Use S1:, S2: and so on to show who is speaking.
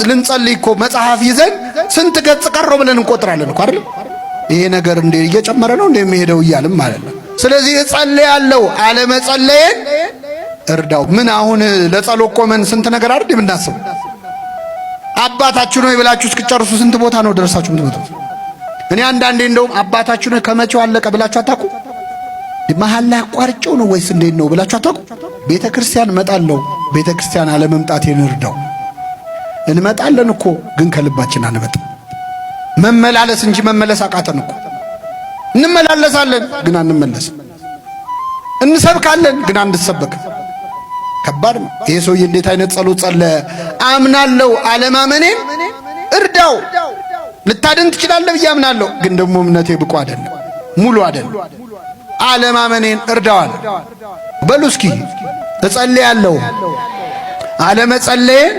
S1: ልንጸልይ እኮ መጽሐፍ ይዘን ስንት ገጽ ቀረው ብለን እንቆጥራለን እኮ አይደል? ይሄ ነገር እንደ እየጨመረ ነው እንደሚሄደው እያልን ማለት ነው። ስለዚህ እጸልያለሁ አለመጸለየን እርዳው። ምን አሁን ለጸሎት ቆመን ስንት ነገር አይደል የምናስብ? አባታችሁ ነው ይብላችሁ እስክጨርሱ ስንት ቦታ ነው ደርሳችሁ የምትመጡት? እኔ አንዳንዴ እንደውም አባታችሁ ነው ከመቼው አለቀ ብላችሁ አታውቁ? መሐል ላይ አቋርጬው ነው ወይስ እንዴት ነው ብላችሁ አታውቁ? ቤተክርስቲያን እመጣለሁ፣ ቤተክርስቲያን አለመምጣቴን እርዳው። እንመጣለን እኮ ግን ከልባችን አንመጣ። መመላለስ እንጂ መመለስ አቃተን እኮ። እንመላለሳለን ግን አንመለስም። እንሰብካለን ግን አንሰበክም። ከባድ ነው። ይሄ ሰውዬ እንዴት አይነት ጸሎት ጸለየ? አምናለሁ አለማመኔን እርዳው። ልታድን ትችላለህ ብዬ አምናለሁ፣ ግን ደግሞ እምነቴ ብቁ አይደለም፣ ሙሉ አይደለም። አለማመኔን እርዳዋል በሉ እስኪ። እጸልያለሁ አለመጸለየን